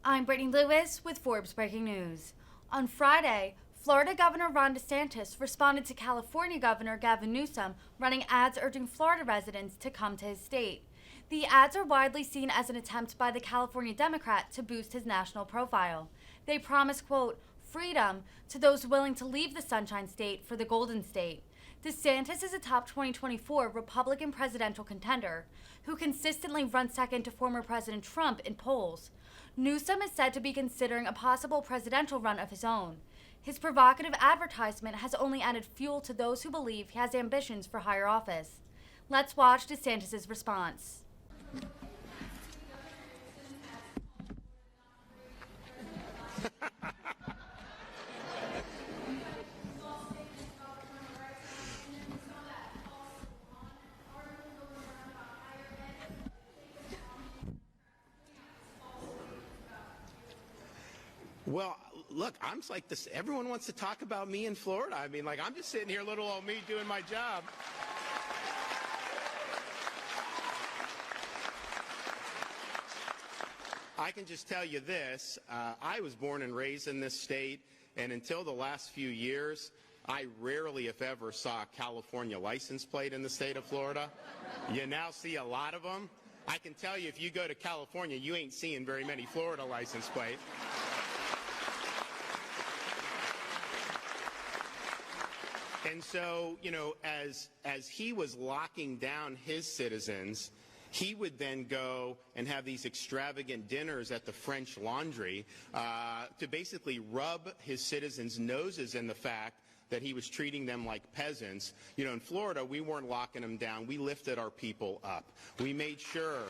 I'm Brittany Lewis with Forbes Breaking News. On Friday, Florida Governor Ron DeSantis responded to California Governor Gavin Newsom running ads urging Florida residents to come to his state. The ads are widely seen as an attempt by the California Democrat to boost his national profile. They promise, quote, freedom to those willing to leave the Sunshine State for the Golden State. DeSantis is a top 2024 Republican presidential contender who consistently runs second to former President Trump in polls. Newsom is said to be considering a possible presidential run of his own. His provocative advertisement has only added fuel to those who believe he has ambitions for higher office. Let's watch DeSantis' response. Well, look, I'm like this. Everyone wants to talk about me in Florida. I mean, like, I'm just sitting here, little old me, doing my job. I can just tell you this. I was born and raised in this state, and until the last few years, I rarely, if ever, saw a California license plate in the state of Florida. You now see a lot of them. I can tell you, if you go to California, you ain't seeing very many Florida license plates. And so, you know, as he was locking down his citizens, he would then go and have these extravagant dinners at the French Laundry to basically rub his citizens' noses in the fact that he was treating them like peasants. You know, in Florida, we weren't locking them down. We lifted our people up. We made sure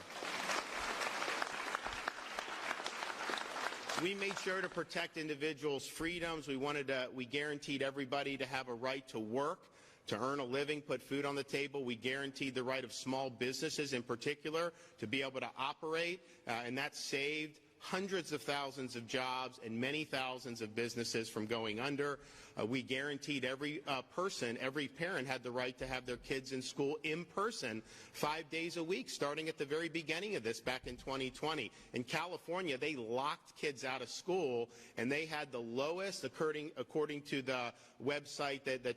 to protect individuals' freedoms. We guaranteed everybody to have a right to work, to earn a living, put food on the table. We guaranteed the right of small businesses in particular to be able to operate, and that saved hundreds of thousands of jobs and many thousands of businesses from going under. We guaranteed every parent had the right to have their kids in school in person 5 days a week, starting at the very beginning of this back in 2020. In California, they locked kids out of school, and they had the lowest, according to the website that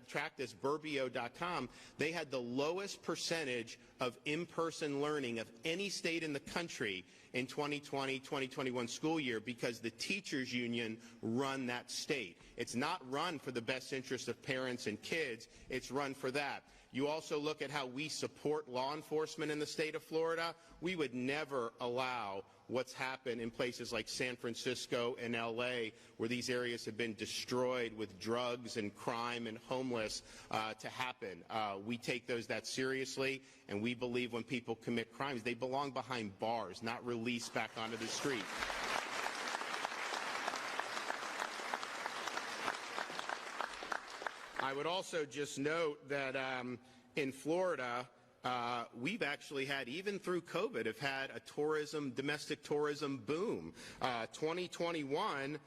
tracked this, Burbio.com, they had the lowest percentage of in-person learning of any state in the country in 2020-2021 school year because the teachers union run that state. It's not run for the best interest of parents and kids. It's run for that. You also look at how we support law enforcement in the state of Florida. We would never allow what's happened in places like San Francisco and LA, where these areas have been destroyed with drugs and crime and homeless, to happen. We take that seriously, and we believe when people commit crimes, they belong behind bars, not released back onto the street. I would also just note that in Florida, we've actually had, even through COVID, have had a domestic tourism boom. 2021,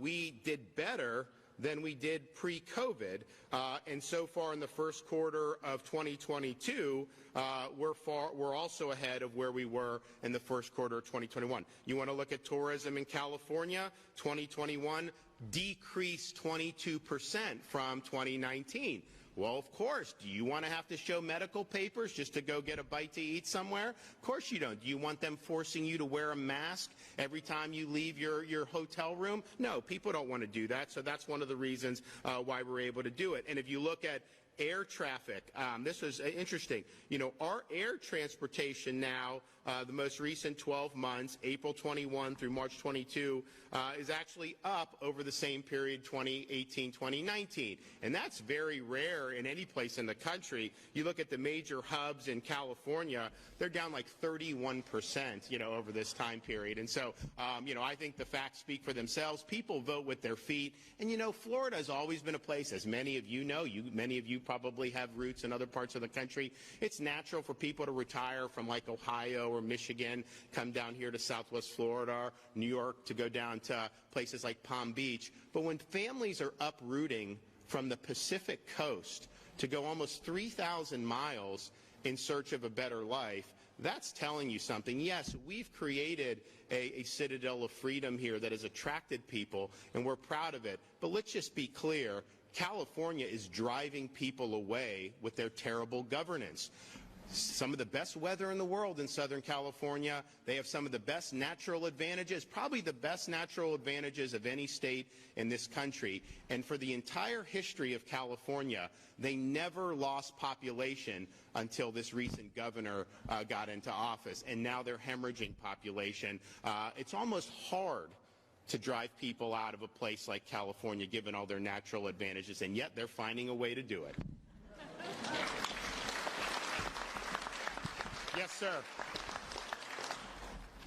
we did better than we did pre-COVID, and so far in the first quarter of 2022, we're also ahead of where we were in the first quarter of 2021. You want to look at tourism in California? 2021 decreased 22% from 2019. Well, of course. Do you want to have to show medical papers just to go get a bite to eat somewhere? Of course you don't. Do you want them forcing you to wear a mask every time you leave your hotel room? No, people don't want to do that. So that's one of the reasons why we're able to do it. And if you look at air traffic, this was interesting. You know, our air transportation now, the most recent 12 months, April 21 through March 22, is actually up over the same period, 2018-2019. And that's very rare in any place in the country. You look at the major hubs in California, they're down like 31%, you know, over this time period. And so, you know, I think the facts speak for themselves. People vote with their feet. And, you know, Florida has always been a place, as many of you know, many of you probably have roots in other parts of the country. It's natural for people to retire from like Ohio or Michigan, come down here to Southwest Florida, or New York, to go down to places like Palm Beach. But when families are uprooting from the Pacific coast to go almost 3,000 miles in search of a better life, that's telling you something. Yes, we've created a citadel of freedom here that has attracted people, and we're proud of it. But let's just be clear, California is driving people away with their terrible governance. Some of the best weather in the world in Southern California. They have some of the best natural advantages, probably the best natural advantages of any state in this country. And for the entire history of California, they never lost population until this recent governor got into office. And now they're hemorrhaging population. It's almost hard to drive people out of a place like California, given all their natural advantages, and yet they're finding a way to do it. Yes, sir.